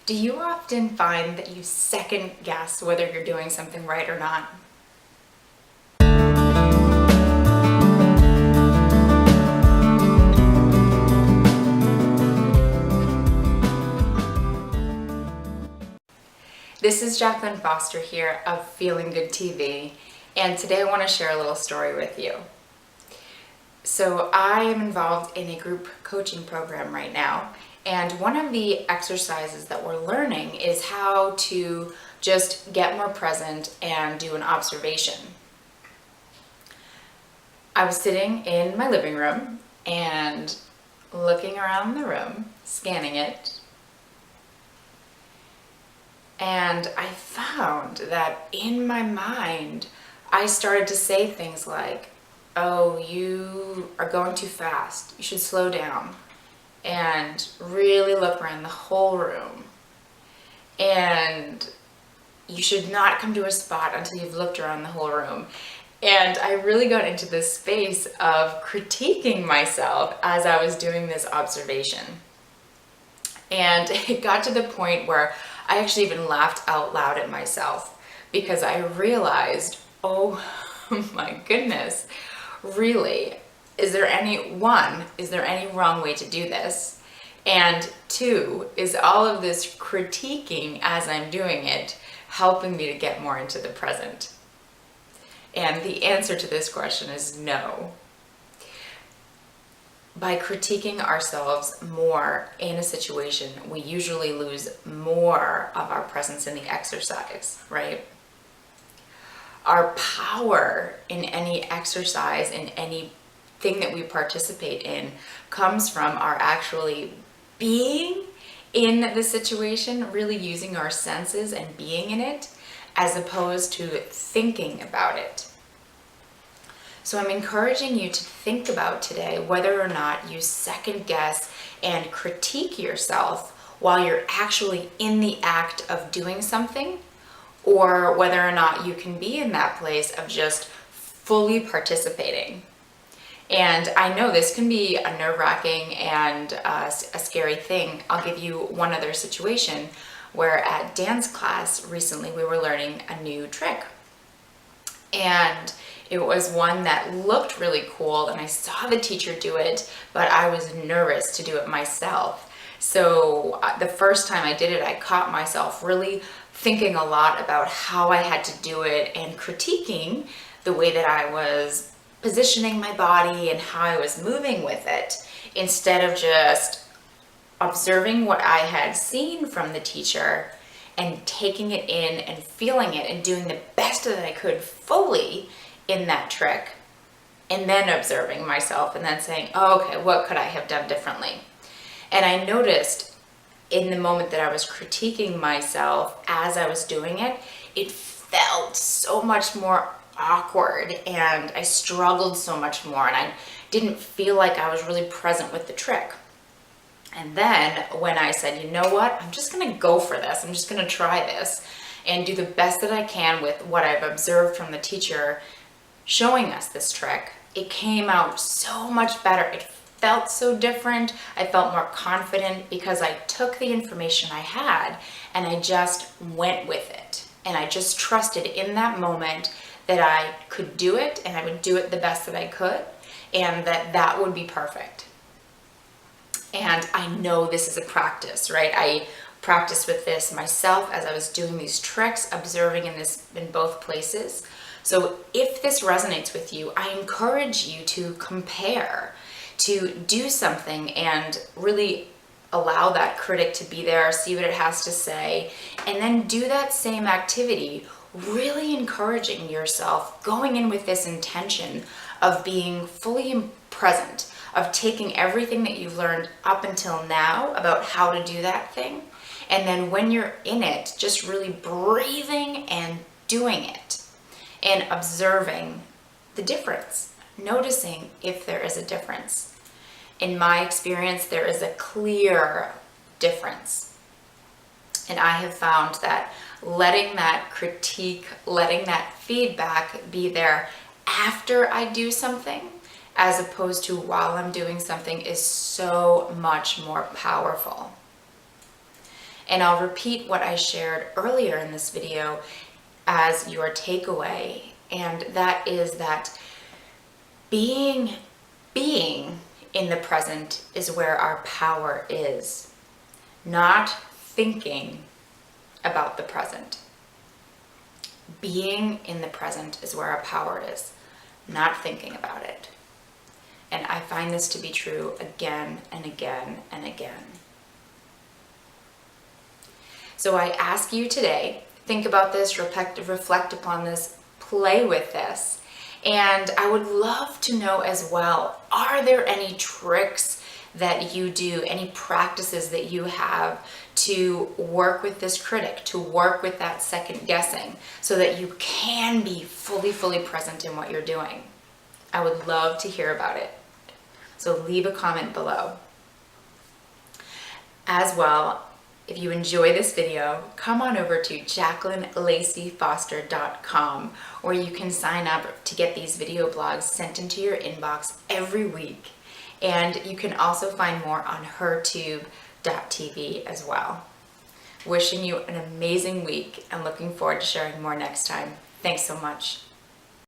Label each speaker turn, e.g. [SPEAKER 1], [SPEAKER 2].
[SPEAKER 1] Do you often find that you second guess whether you're doing something right or not? This is Jacqueline Foster here of Feeling Good TV, and today I want to share a little story with you. So I am involved in a group coaching program right now, and one of the exercises that we're learning is how to just get more present and do an observation. I was sitting in my living room and looking around the room, scanning it, and I found that in my mind, I started to say things like, oh, you are going too fast. You should slow down and really look around the whole room. And you should not come to a spot until you've looked around the whole room. And I really got into this space of critiquing myself as I was doing this observation. And it got to the point where I actually even laughed out loud at myself because I realized, oh my goodness, really, is there any wrong way to do this? And two, is all of this critiquing as I'm doing it helping me to get more into the present? And the answer to this question is no. By critiquing ourselves more in a situation, we usually lose more of our presence in the exercise, right? Our power in any exercise, in anything that we participate in, comes from our actually being in the situation, really using our senses and being in it, as opposed to thinking about it. So I'm encouraging you to think about today whether or not you second guess and critique yourself while you're actually in the act of doing something, or whether or not you can be in that place of just fully participating. And I know this can be a nerve-wracking and a scary thing. I'll give you one other situation where at dance class recently we were learning a new trick. And it was one that looked really cool, and I saw the teacher do it, but I was nervous to do it myself. So the first time I did it, I caught myself really thinking a lot about how I had to do it and critiquing the way that I was positioning my body and how I was moving with it, instead of just observing what I had seen from the teacher and taking it in and feeling it and doing the best that I could fully in that trick, and then observing myself and then saying, oh, okay, what could I have done differently? And I noticed in the moment that I was critiquing myself as I was doing it, it felt so much more awkward and I struggled so much more and I didn't feel like I was really present with the trick. And then when I said, you know what, I'm just gonna go for this, I'm just gonna try this and do the best that I can with what I've observed from the teacher showing us this trick, it came out so much better. It felt so different. I felt more confident because I took the information I had and I just went with it. And I just trusted in that moment that I could do it and I would do it the best that I could and that would be perfect. And I know this is a practice, right? I practiced with this myself as I was doing these tricks, observing in both places. So if this resonates with you, I encourage you to compare, to do something and really allow that critic to be there, see what it has to say, and then do that same activity, really encouraging yourself, going in with this intention of being fully present, of taking everything that you've learned up until now about how to do that thing, and then when you're in it, just really breathing and doing it. And observing the difference, noticing if there is a difference. In my experience, there is a clear difference. And I have found that letting that critique, letting that feedback be there after I do something, as opposed to while I'm doing something, is so much more powerful. And I'll repeat what I shared earlier in this video as your takeaway, and that is that being in the present is where our power is, not thinking about the present. Being in the present is where our power is, not thinking about it. And I find this to be true again and again and again. So I ask you today, think about this, reflect upon this, play with this. And I would love to know as well, are there any tricks that you do, any practices that you have to work with this critic, to work with that second guessing, so that you can be fully present in what you're doing? I would love to hear about it. So leave a comment below. As well, if you enjoy this video, come on over to JacquelineLaceyFoster.com, where you can sign up to get these video blogs sent into your inbox every week. And you can also find more on hertube.tv as well. Wishing you an amazing week and looking forward to sharing more next time. Thanks so much.